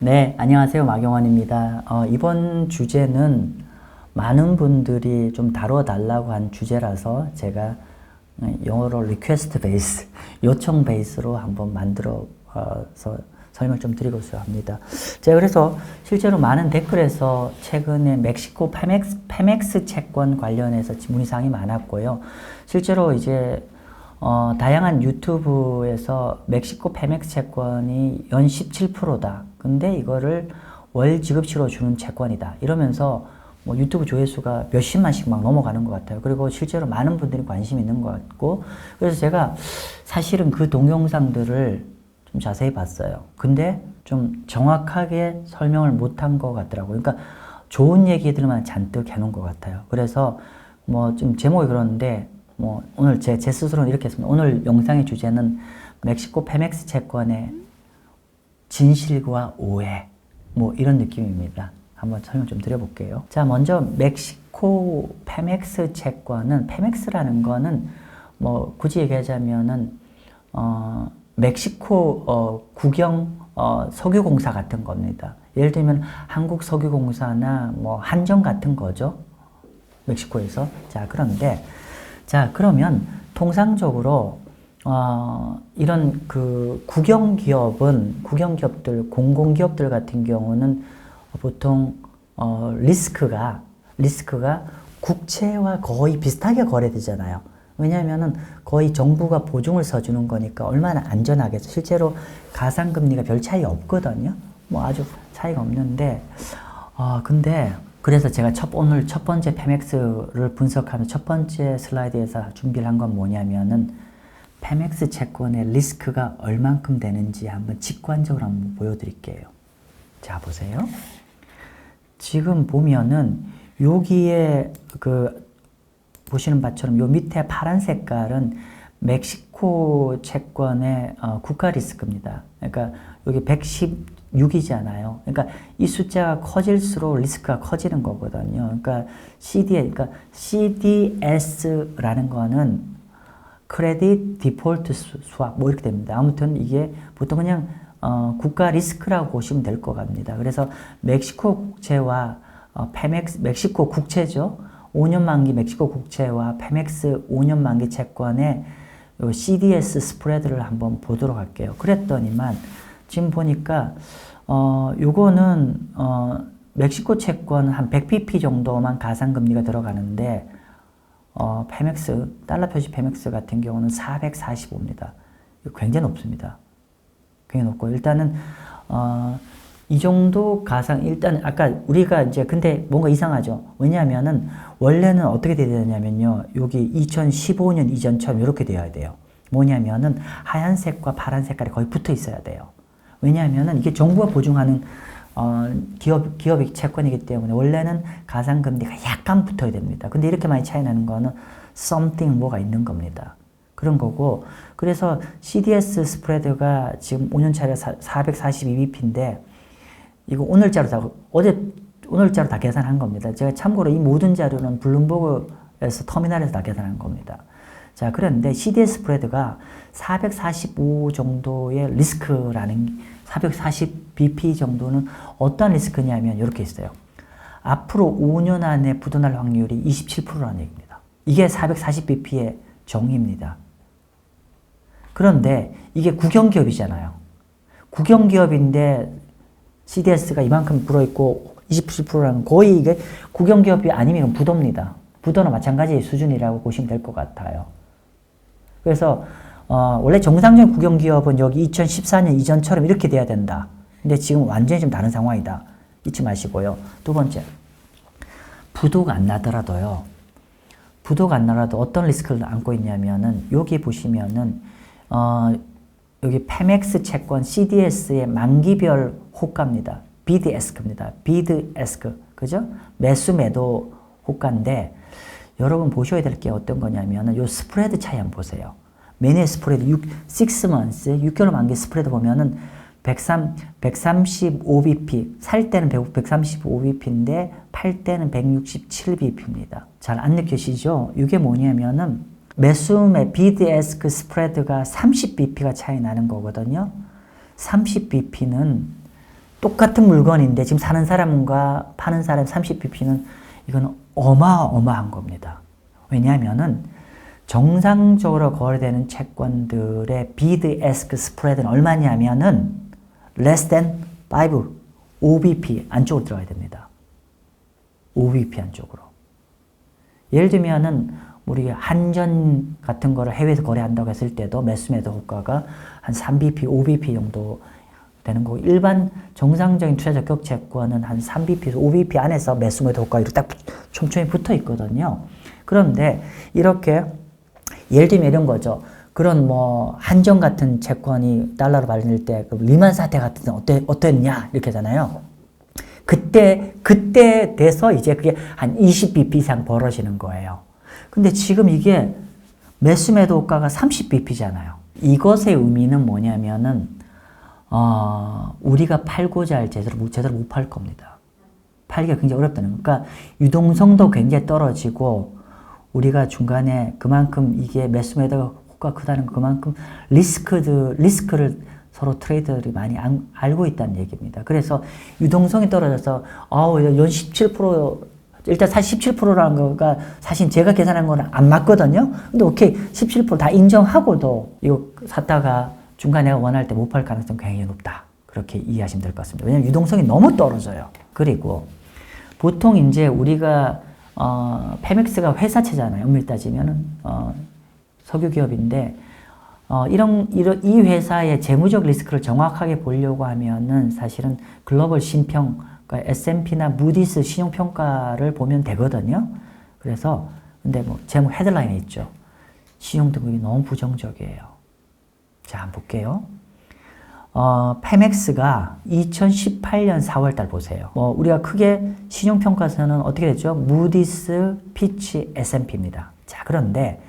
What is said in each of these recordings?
네, 안녕하세요. 마경원입니다. 이번 주제는 많은 분들이 좀 다뤄달라고 한 주제라서 제가 영어로 request base, 요청 베이스로 한번 만들어서 설명을 좀 드리고자 합니다. 제가 그래서 실제로 많은 댓글에서 최근에 멕시코 페맥스 채권 관련해서 문의사항이 많았고요. 실제로 이제 다양한 유튜브에서 멕시코 페맥스 채권이 연 17%다. 근데 이거를 월 지급치로 주는 채권이다. 이러면서 뭐 유튜브 조회수가 몇십만씩 막 넘어가는 것 같아요. 그리고 실제로 많은 분들이 관심이 있는 것 같고, 그래서 제가 사실은 그 동영상들을 좀 자세히 봤어요. 근데 좀 정확하게 설명을 못한 것 같더라고요. 그러니까 좋은 얘기들만 잔뜩 해놓은 것 같아요. 그래서 뭐 좀 제목이 그러는데, 뭐 오늘 제 스스로는 이렇게 했습니다. 오늘 영상의 주제는 멕시코 페맥스 채권의 진실과 오해, 뭐 이런 느낌입니다. 한번 설명 좀 드려볼게요. 자, 먼저 멕시코 페맥스 채권은, 페맥스라는 거는 뭐 굳이 얘기하자면은 멕시코 국영 석유공사 같은 겁니다. 예를 들면 한국 석유공사나 뭐 한정 같은 거죠. 멕시코에서. 자, 그런데 자, 그러면 통상적으로 이런 그 국영기업들, 공공기업들 같은 경우는 보통 리스크가 국채와 거의 비슷하게 거래되잖아요. 왜냐하면은 거의 정부가 보증을 서주는 거니까 얼마나 안전하겠어. 실제로 가상금리가 별 차이 없거든요. 뭐 아주 차이가 없는데, 근데 그래서 제가 오늘 첫 번째 페맥스를 분석하는 첫 번째 슬라이드에서 준비를 한 건 뭐냐면은 페맥스 채권의 리스크가 얼만큼 되는지 한번 직관적으로 한번 보여드릴게요. 자, 보세요. 지금 보면은 여기에 보시는 바처럼 요 밑에 파란 색깔은 멕시코 채권의 국가 리스크입니다. 그러니까 여기 116이잖아요. 그러니까 이 숫자가 커질수록 리스크가 커지는 거거든요. 그러니까 CDS라는 거는 크레딧 디폴트 스왑 뭐 이렇게 됩니다. 아무튼 이게 보통 그냥 국가 리스크라고 보시면 될 것 같습니다. 그래서 멕시코 국채와 멕시코 국채죠. 5년 만기 멕시코 국채와 페맥스 5년 만기 채권의 CDS 스프레드를 한번 보도록 할게요. 그랬더니만 지금 보니까 요거는 멕시코 채권 한 100pp 정도만 가상금리가 들어가는데 페맥스, 달러 표시 페맥스 같은 경우는 445입니다. 굉장히 높습니다. 굉장히 높고, 일단은, 이 정도 일단, 아까 우리가 이제, 근데 뭔가 이상하죠? 왜냐하면은, 원래는 어떻게 돼야 되냐면요. 여기 2015년 이전처럼 이렇게 돼야 돼요. 뭐냐면은, 하얀색과 파란 색깔이 거의 붙어 있어야 돼요. 왜냐하면은, 이게 정부가 보증하는 기업의 채권이기 때문에 원래는 가상금리가 약간 붙어야 됩니다. 근데 이렇게 많이 차이 나는 거는 something 뭐가 있는 겁니다. 그런 거고, 그래서 CDS 스프레드가 지금 5년차례 442bp인데 이거 오늘자로 다 계산한 겁니다. 제가 참고로 이 모든 자료는 블룸버그에서 터미널에서 다 계산한 겁니다. 자, 그런데 CDS 스프레드가 445 정도의 리스크라는 440bp 정도는 어떤 리스크냐면 이렇게 있어요. 앞으로 5년 안에 부도날 확률이 27%라는 얘기입니다. 이게 440bp의 정의입니다. 그런데 이게 국영기업이잖아요. 국영기업인데 CDS가 이만큼 불어있고 27%라는 거의 이게 국영기업이 아니면 부도입니다. 부도나 마찬가지 수준이라고 보시면 될 것 같아요. 그래서 원래 정상적인 국영기업은 여기 2014년 이전처럼 이렇게 돼야 된다. 근데 지금 완전히 좀 다른 상황이다. 잊지 마시고요. 두 번째, 부도가 안 나더라도 어떤 리스크를 안고 있냐면은 여기 보시면은 여기 페맥스 채권 CDS의 만기별 호가입니다. 비드에스크입니다. 비드에스크, 그죠? 매수 매도 호가인데 여러분 보셔야 될 게 어떤 거냐면은 요 스프레드 차이 한번 보세요. 매니의 스프레드 6 months 6개월 만기 스프레드 보면은 135bp, 살 때는 135bp인데 팔 때는 167bp입니다. 잘 안 느껴지죠? 이게 뭐냐면은 매수매 비드에스크 스프레드가 30bp가 차이 나는 거거든요. 30bp는 똑같은 물건인데 지금 사는 사람과 파는 사람 30bp는 이건 어마어마한 겁니다. 왜냐하면은 정상적으로 거래되는 채권들의 bid ask 스프레드는 얼마냐면은 less than 5bp 안쪽으로 들어가야 됩니다. 5bp 안쪽으로. 예를 들면은 우리 한전 같은 거를 해외에서 거래한다고 했을 때도 매수매도 호가가 한 3bp, 5bp 정도 되는 거고, 일반 정상적인 투자 적격 채권은 한 3bp에서 5bp 안에서 매수매도 호가가 이렇게 딱 촘촘히 붙어 있거든요. 그런데 이렇게 예를 들면 이런 거죠. 그런 뭐 한전 같은 채권이 달러로 발행될 때 그 리만 사태 같은 때 어땠냐 이렇게 하잖아요. 그때 돼서 이제 그게 한 20bp 이상 벌어지는 거예요. 근데 지금 이게 매수매도 호가가 30bp잖아요. 이것의 의미는 뭐냐면은 우리가 팔고자 할 제대로 못 팔 겁니다. 팔기가 굉장히 어렵다는 거. 그러니까 유동성도 굉장히 떨어지고 우리가 중간에 그만큼 이게 매수매도 호가 크다는 거 그만큼 리스크를 서로 트레이더들이 많이 알고 있다는 얘기입니다. 그래서 유동성이 떨어져서 연 17% 일단 사실 17%라는 거가 사실 제가 계산한 거는 안 맞거든요. 근데 오케이 17% 다 인정하고도 이거 샀다가 중간에 내가 원할 때 못 팔 가능성이 굉장히 높다. 그렇게 이해하시면 될 것 같습니다. 왜냐하면 유동성이 너무 떨어져요. 그리고 보통 이제 우리가 페맥스가 회사채잖아요. 엄밀히 따지면은 석유 기업인데 이 회사의 재무적 리스크를 정확하게 보려고 하면은 사실은 글로벌 신평, 그러니까 S&P나 무디스 신용평가를 보면 되거든요. 그래서 근데 뭐 제목 헤드라인에 있죠. 신용 등급이 너무 부정적이에요. 자, 한번 볼게요. 페맥스가 2018년 4월달 보세요. 우리가 크게 신용평가서는 어떻게 됐죠? 무디스, 피치, S&P입니다. 자, 그런데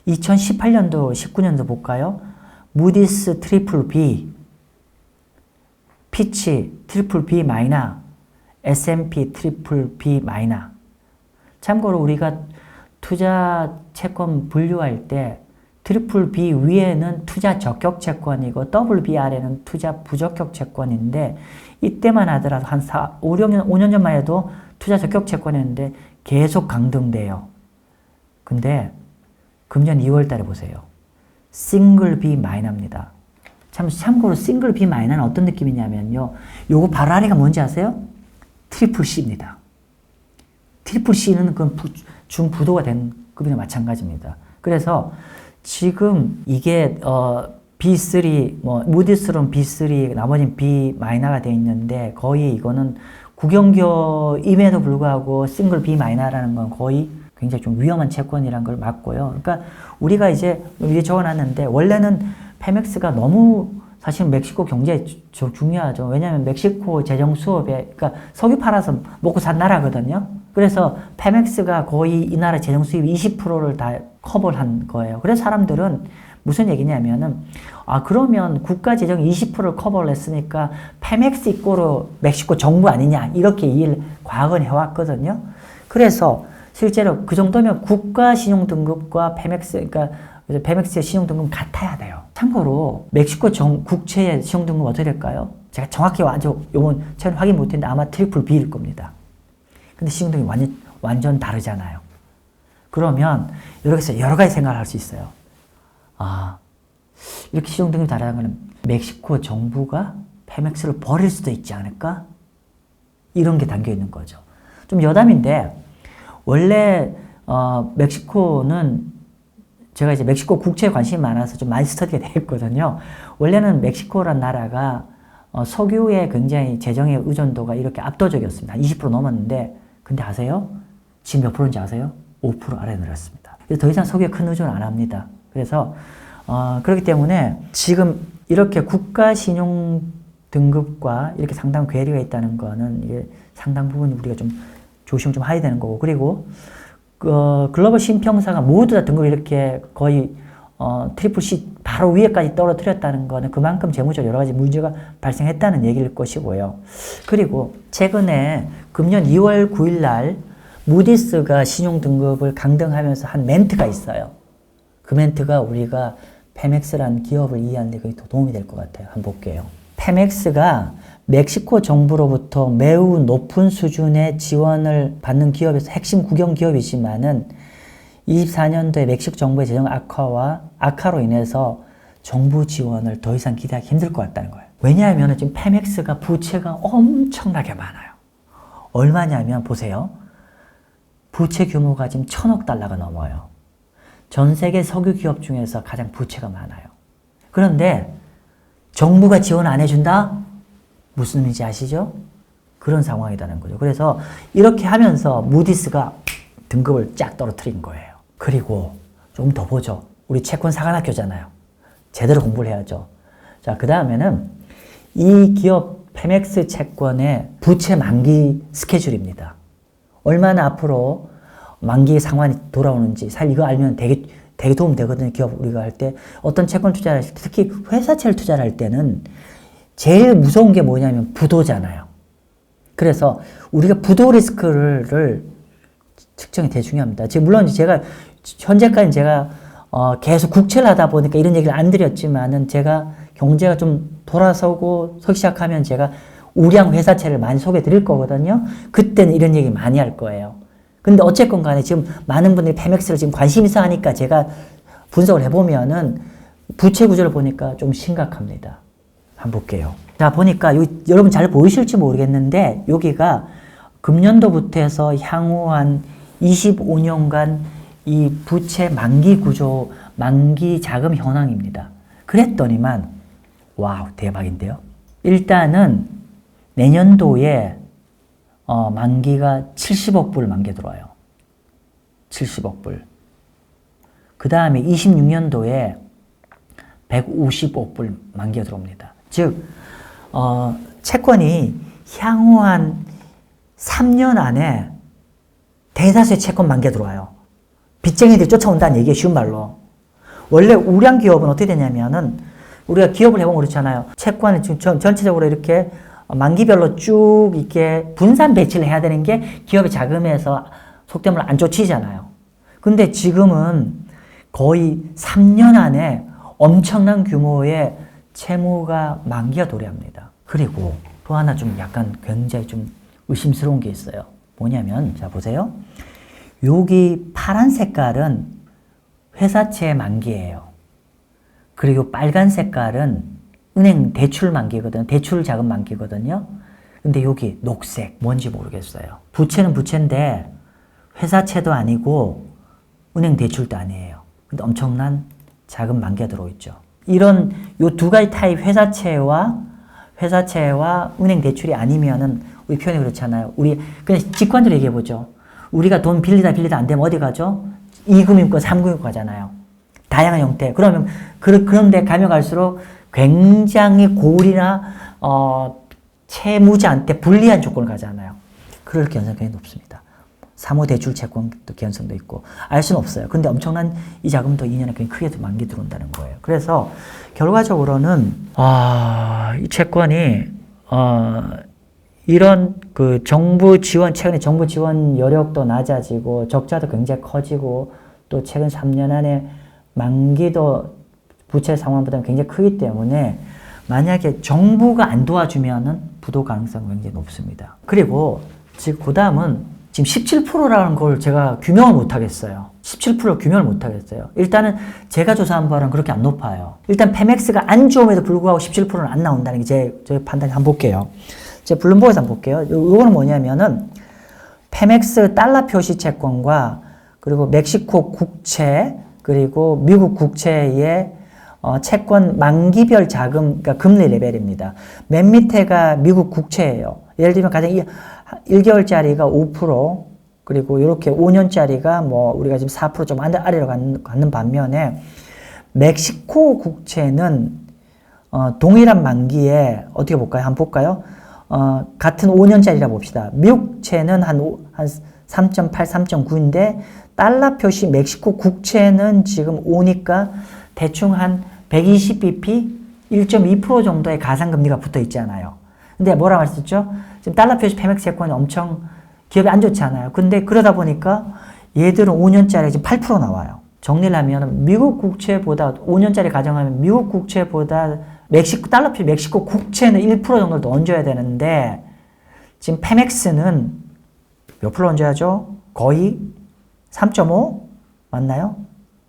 2018년도, 19년도 볼까요? 무디스 트리플 B, 피치 트리플 B 마이너, S&P 트리플 B 마이너. 참고로 우리가 투자 채권 분류할 때 트리플 B 위에는 투자 적격 채권이고 더블 B 아래는 투자 부적격 채권인데 이때만 하더라도 한 5년 전만 해도 투자 적격 채권이었는데 계속 강등돼요. 근데 금년 2월 달에 보세요. 싱글 B 마이너입니다. 참고로 싱글 B 마이너는 어떤 느낌이냐면요. 요거 바로 아래가 뭔지 아세요? 트리플 C입니다. 트리플 C는 그 중부도가 된 급이나 마찬가지입니다. 그래서 지금 이게 B3, 무디스로는 B3, 나머지는 B 마이너가 되어 있는데 거의 이거는 국영기업임에도 불구하고 싱글 B 마이너라는 건 거의 굉장히 좀 위험한 채권이라는 걸 맞고요. 그러니까 우리가 이제 위에 적어놨는데 원래는 페맥스가 너무 사실 멕시코 경제에 중요하죠. 왜냐하면 멕시코 재정 수업에 그러니까 석유 팔아서 먹고 산 나라거든요. 그래서 페맥스가 거의 이 나라 재정 수입 20%를 다 커버를 한 거예요. 그래서 사람들은 무슨 얘기냐면은 그러면 국가 재정 20%를 커버를 했으니까 페맥스 이꼬르 멕시코 정부 아니냐 이렇게 이해를 과거는 해왔거든요. 그래서 실제로 그 정도면 국가 신용 등급과 페맥스 그러니까 페맥스의 신용 등급은 같아야 돼요. 참고로 멕시코 국채의 신용 등급은 어떻게 될까요? 제가 정확히 요번 최근 확인 못했는데 아마 트리플 B일 겁니다. 근데 신용 등급이 완전 다르잖아요. 그러면 여기서 여러 가지 생각을 할 수 있어요. 이렇게 신용 등급이 다르다는 것은 멕시코 정부가 페맥스를 버릴 수도 있지 않을까? 이런 게 담겨 있는 거죠. 좀 여담인데 원래 멕시코는 제가 이제 멕시코 국채에 관심이 많아서 좀 많이 스터디가 되었거든요. 원래는 멕시코란 나라가 석유에 굉장히 재정의 의존도가 이렇게 압도적이었습니다. 한 20% 넘었는데 근데 아세요? 지금 몇 프로인지 아세요? 5% 아래 내렸습니다. 그래서 더 이상 석유에 큰 의존을 안 합니다. 그래서 그렇기 때문에 지금 이렇게 국가 신용 등급과 이렇게 상당 괴리가 있다는 거는 이게 상당 부분 우리가 좀 조심을 좀 해야 되는 거고 그리고 글로벌 신평사가 모두 다 등급이 이렇게 거의 트리플 C 바로 위에까지 떨어뜨렸다는 거는 그만큼 재무적 여러 가지 문제가 발생했다는 얘기일 것이고요. 그리고 최근에 금년 2월 9일 날 무디스가 신용 등급을 강등하면서 한 멘트가 있어요. 그 멘트가 우리가 페맥스라는 기업을 이해하는 데 더 도움이 될 것 같아요. 한번 볼게요. 페맥스가 멕시코 정부로부터 매우 높은 수준의 지원을 받는 기업에서 핵심 국영 기업이지만은 24년도에 멕시코 정부의 재정 악화로 인해서 정부 지원을 더 이상 기대하기 힘들 것 같다는 거예요. 왜냐하면 지금 페멕스가 부채가 엄청나게 많아요. 얼마냐면 보세요. 부채 규모가 지금 1,000억 달러가 넘어요. 전 세계 석유 기업 중에서 가장 부채가 많아요. 그런데 정부가 지원 안 해준다? 무슨 의미인지 아시죠? 그런 상황이라는 거죠. 그래서 이렇게 하면서 무디스가 등급을 쫙 떨어뜨린 거예요. 그리고 좀 더 보죠. 우리 채권 사관학교잖아요. 제대로 공부를 해야죠. 자, 그 다음에는 이 기업 페멕스 채권의 부채 만기 스케줄입니다. 얼마나 앞으로 만기 상환이 돌아오는지 사실 이거 알면 되게 도움 되거든요. 기업 우리가 할 때 어떤 채권 투자를 할 때, 특히 회사채를 투자를 할 때는 제일 무서운 게 뭐냐면 부도잖아요. 그래서 우리가 부도 리스크를 측정이 되게 중요합니다. 지금 물론 제가 현재까지 제가 계속 국채를 하다 보니까 이런 얘기를 안 드렸지만은 제가 경제가 좀 돌아서고 서기 시작하면 제가 우량 회사채를 많이 소개해 드릴 거거든요. 그때는 이런 얘기 많이 할 거예요. 근데 어쨌건 간에 지금 많은 분들이 페멕스를 지금 관심 있어 하니까 제가 분석을 해보면은 부채 구조를 보니까 좀 심각합니다. 한번 볼게요. 자, 보니까 여러분 잘 보이실지 모르겠는데 여기가 금년도부터 해서 향후 한 25년간 이 부채 만기 구조, 만기 자금 현황입니다. 그랬더니만 와우, 대박인데요. 일단은 내년도에 만기가 70억 불 만기 들어와요. 70억 불. 그 다음에 26년도에 150억 불 만기가 들어옵니다. 즉 채권이 향후 한 3년 안에 대다수의 채권 만기가 들어와요. 빚쟁이들이 쫓아온다는 얘기예요. 쉬운 말로. 원래 우량 기업은 어떻게 되냐면은 우리가 기업을 해보면 그렇잖아요. 채권을 전체적으로 이렇게 만기별로 쭉 이렇게 분산 배치를 해야 되는 게 기업의 자금에서 속된 말로 안 쫓이잖아요. 근데 지금은 거의 3년 안에 엄청난 규모의 채무가 만기가 도래합니다. 그리고 또 하나 좀 약간 굉장히 좀 의심스러운 게 있어요. 뭐냐면, 자, 보세요. 여기 파란 색깔은 회사채 만기예요. 그리고 빨간 색깔은 은행 대출 만기거든요. 대출 자금 만기거든요. 근데 여기 녹색, 뭔지 모르겠어요. 부채는 부채인데 회사채도 아니고 은행 대출도 아니에요. 근데 엄청난 자금 만기가 들어있죠. 이런 요 두 가지 타입 회사채와 은행 대출이 아니면은 우리 표현이 그렇잖아요. 우리 그냥 직관적으로 얘기해 보죠. 우리가 돈 빌리다 안 되면 어디 가죠? 2금융권, 3금융권 가잖아요. 다양한 형태. 그러면 그런 데 가면 갈수록 굉장히 고리나 채무자한테 불리한 조건을 가잖아요. 그럴 가능성이 굉장히 높습니다. 사모대출 채권도 개연성도 있고 알 수는 없어요. 근데 엄청난 이 자금도 2년에 굉장히 크게 만기 들어온다는 거예요. 그래서 결과적으로는 이 채권이 이런 그 정부 지원, 최근에 정부 지원 여력도 낮아지고 적자도 굉장히 커지고 또 최근 3년 안에 만기도 부채 상환보다 굉장히 크기 때문에 만약에 정부가 안 도와주면은 부도 가능성이 굉장히 높습니다. 그리고 지금 그 다음은 지금 17%라는 걸 제가 규명을 못 하겠어요. 17% 규명을 못 하겠어요. 일단은 제가 조사한 바는 그렇게 안 높아요. 일단 페멕스가 안 좋음에도 불구하고 17%는 안 나온다는 게 제 판단이 한번 볼게요. 제가 블룸버그에서 한번 볼게요. 요거는 뭐냐면은 페멕스 달러 표시 채권과 그리고 멕시코 국채 그리고 미국 국채의 채권 만기별 자금, 그러니까 금리 레벨입니다. 맨 밑에가 미국 국채예요. 예를 들면 가장 1개월짜리가 5%, 그리고 이렇게 5년짜리가 뭐 우리가 지금 4%좀 아래로 가는 반면에 멕시코 국채는 동일한 만기에 어떻게 볼까요? 한번 볼까요? 같은 5년짜리라 봅시다. 미국 채는 한 3.8, 3.9인데 달러 표시 멕시코 국채는 지금 5니까 대충 한 120bp, 1.2% 정도의 가상금리가 붙어 있잖아요. 근데 뭐라 말했었죠? 지금 달러 표시 페멕스 채권이 엄청 기업이 안 좋잖아요. 근데 그러다 보니까 얘들은 5년짜리 지금 8% 나와요. 정리를 하면 미국 국채보다 5년짜리 가정하면 미국 국채보다 멕시코 국채는 1% 정도를 더 얹어야 되는데 지금 페맥스는 몇 프로 얹어야죠? 거의 3.5 맞나요?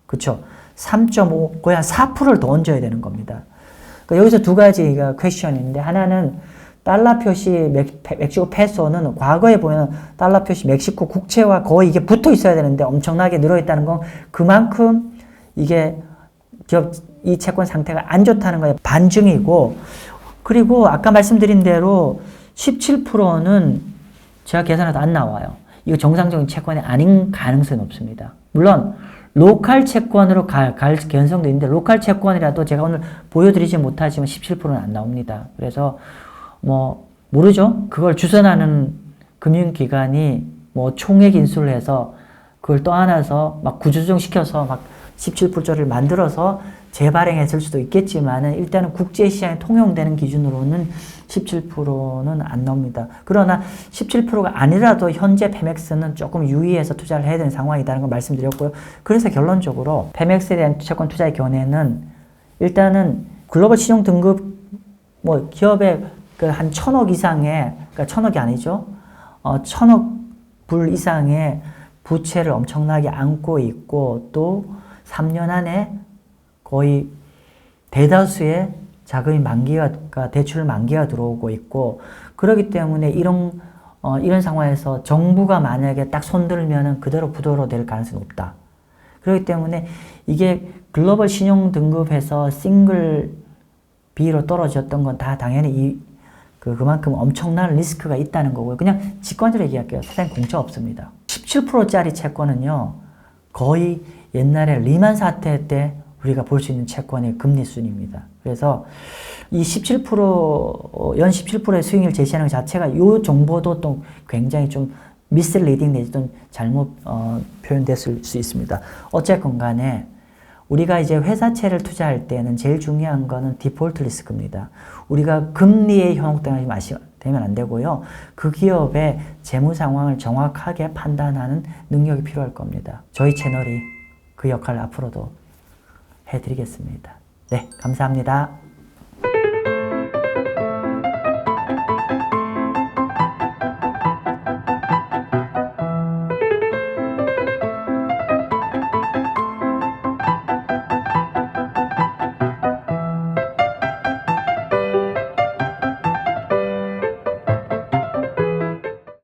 그쵸? 3.5 거의 한 4%를 더 얹어야 되는 겁니다. 그러니까 여기서 두 가지가 퀘스천인데 하나는 달러 표시 멕시코 페소는 과거에 보면 달러 표시 멕시코 국채와 거의 이게 붙어 있어야 되는데 엄청나게 늘어 있다는 건 그만큼 이게 기업 이 채권 상태가 안 좋다는 거에 반증이고, 그리고 아까 말씀드린 대로 17%는 제가 계산해도 안 나와요. 이거 정상적인 채권이 아닌 가능성이 높습니다. 물론 로컬 채권으로 갈 가능성도 있는데 로컬 채권이라도 제가 오늘 보여드리지 못하지만 17%는 안 나옵니다. 그래서 뭐 모르죠. 그걸 주선하는 금융기관이 뭐 총액 인수를 해서 그걸 떠안아서 막 구조조정 시켜서 막 17%를 만들어서 재발행했을 수도 있겠지만은 일단은 국제시장에 통용되는 기준으로는 17%는 안 나옵니다. 그러나 17%가 아니라도 현재 페맥스는 조금 유의해서 투자를 해야 되는 상황이라는 걸 말씀드렸고요. 그래서 결론적으로 페맥스에 대한 채권 투자의 견해는 일단은 글로벌 신용 등급 뭐 기업의 그 한 1,000억 이상의, 그러니까 1,000억이 아니죠. 1,000억 불 이상의 부채를 엄청나게 안고 있고 또 3년 안에 거의 대다수의 자금이 대출 만기가 들어오고 있고, 그렇기 때문에 이런 상황에서 정부가 만약에 딱 손들면은 그대로 부도로 될 가능성이 높다. 그렇기 때문에 이게 글로벌 신용 등급에서 싱글 B로 떨어졌던 건 다 당연히 그만큼 엄청난 리스크가 있다는 거고요. 그냥 직관적으로 얘기할게요. 세상에 공짜 없습니다. 17%짜리 채권은요, 거의 옛날에 리만 사태 때 우리가 볼 수 있는 채권의 금리 수준입니다. 그래서 이 17%, 연 17%의 수익률 제시하는 것 자체가 이 정보도 또 굉장히 좀 미스리딩 내지 좀 잘못 표현됐을 수 있습니다. 어쨌건 간에 우리가 이제 회사채를 투자할 때는 제일 중요한 거는 디폴트 리스크입니다. 우리가 금리에 현혹되면 안 되고요. 그 기업의 재무 상황을 정확하게 판단하는 능력이 필요할 겁니다. 저희 채널이 그 역할을 앞으로도 해드리겠습니다. 네, 감사합니다.